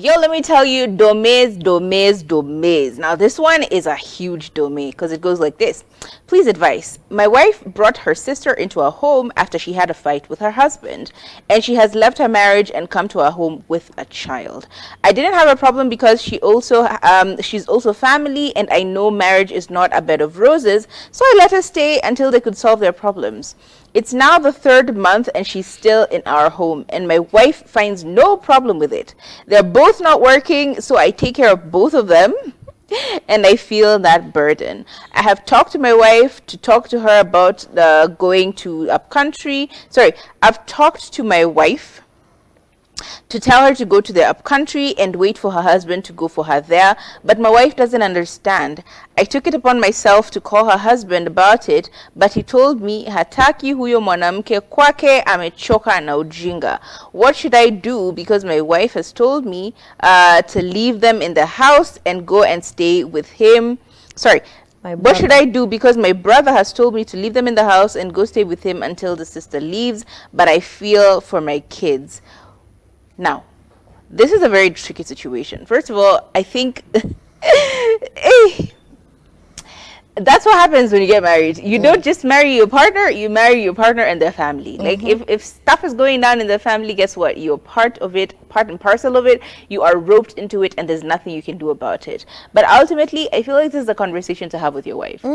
Yo, let me tell you, domaze. Now, this one is a huge domain because it goes like this. Please advise. My wife brought her sister into a home after she had a fight with her husband, and she has left her marriage and come to our home with a child. I didn't have a problem because she's also family, and I know marriage is not a bed of roses, so I let her stay until they could solve their problems. It's now the 3rd month and she's still in our home, and my wife finds no problem with it. They're both not working, so I take care of both of them and I feel that burden. I have talked to my wife to talk to her about going to upcountry. I've talked to my wife to tell her to go to the upcountry and wait for her husband to go for her there, but my wife doesn't understand. I took it upon myself to call her husband about it, but he told me hataki huyo mwanamke kwake, amechoka na ujinga. What should I do? Because my wife has told me to leave them in the house and go and stay with him. What should I do? Because my brother has told me to leave them in the house and go stay with him until the sister leaves, but I feel for my kids. Now, this is a very tricky situation. First of all, I think that's what happens when you get married. You don't just marry your partner, you marry your partner and their family. Like if stuff is going down in the family, guess what? You're part of it, part and parcel of it. You are roped into it and there's nothing you can do about it. But ultimately, I feel like this is a conversation to have with your wife.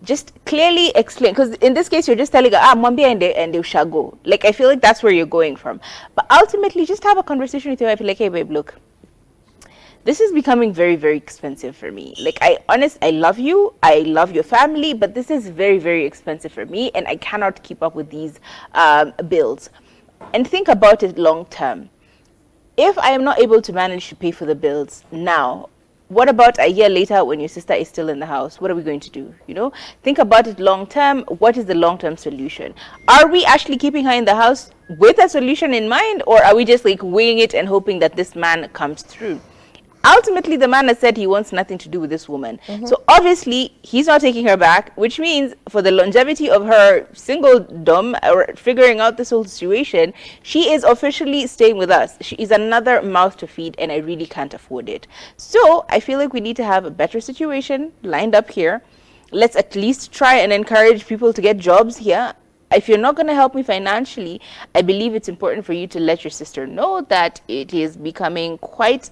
Just clearly explain, because in this case, you're just telling her, mwambie and they shall go. Like, I feel like that's where you're going from. But ultimately, just have a conversation with your wife. Like, hey, babe, look, this is becoming very, very expensive for me. Like, I love you, I love your family, but this is very, very expensive for me, and I cannot keep up with these bills. And think about it long term. If I am not able to manage to pay for the bills now, what about a year later when your sister is still in the house? What are we going to do? You know, think about it long term. What is the long term solution? Are we actually keeping her in the house with a solution in mind, or are we just like weighing it and hoping that this man comes through? Ultimately, the man has said he wants nothing to do with this woman. So obviously, he's not taking her back, which means for the longevity of her singledom or figuring out this whole situation, she is officially staying with us. She is another mouth to feed, and I really can't afford it. So I feel like we need to have a better situation lined up here. Let's at least try and encourage people to get jobs here. If you're not going to help me financially, I believe it's important for you to let your sister know that it is becoming quite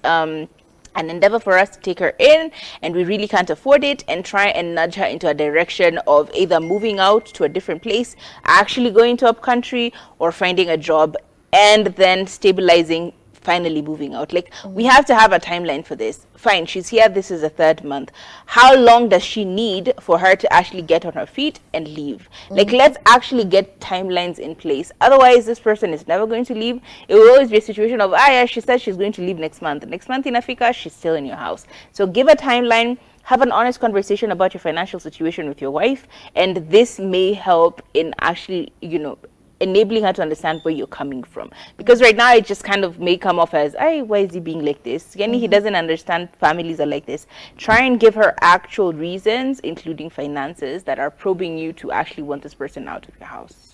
an endeavor for us to take her in, and we really can't afford it, and try and nudge her into a direction of either moving out to a different place, actually going to upcountry, or finding a job and then stabilizing, finally moving out. Like, we have to have a timeline for this. Fine, she's here, this is the 3rd month. How long does she need for her to actually get on her feet and leave? Like, let's actually get timelines in place. Otherwise, this person is never going to leave. It will always be a situation of, yeah, she said she's going to leave next month. Next month in Africa, she's still in your house. So give a timeline. Have an honest conversation about your financial situation with your wife, and this may help in actually, you know, enabling her to understand where you're coming from. Because right now it just kind of may come off as, why is he being like this? He doesn't understand families are like this. Try and give her actual reasons, including finances, that are probing you to actually want this person out of your house.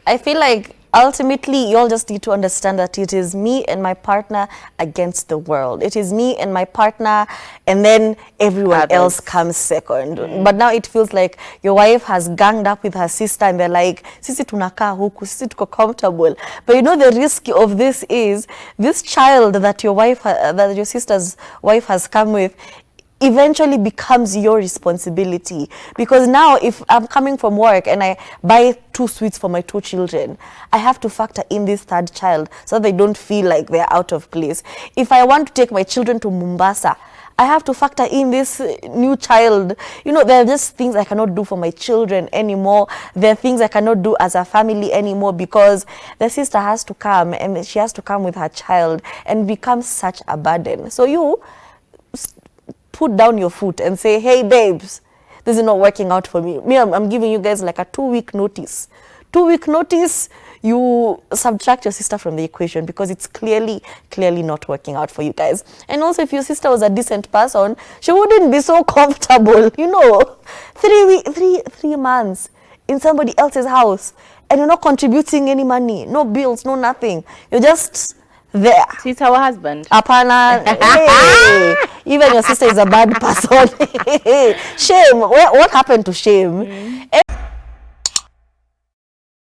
I feel like ultimately, you all just need to understand that it is me and my partner against the world. It is me and my partner, and then everyone else comes second. But now it feels like your wife has ganged up with her sister, and they're like, sisi tunakaa huku, sisi tuko comfortable. But you know, the risk of this is this child that your sister's wife has come with eventually becomes your responsibility. Because now, if I'm coming from work and I buy 2 sweets for my 2 children, I have to factor in this 3rd child so that they don't feel like they're out of place. If I want to take my children to Mombasa, I have to factor in this new child. You know, there are just things I cannot do for my children anymore. There are things I cannot do as a family anymore, because the sister has to come, and she has to come with her child, and becomes such a burden. So you put down your foot and say, hey, babes, this is not working out for me. I'm giving you guys like a 2-week notice. 2-week notice, you subtract your sister from the equation, because it's clearly not working out for you guys. And also, if your sister was a decent person, she wouldn't be so comfortable, you know, 3 months in somebody else's house, and you're not contributing any money, no bills, no nothing. You're just there. She's our husband. Apana, hey, even your sister is a bad person. Shame. What happened to shame?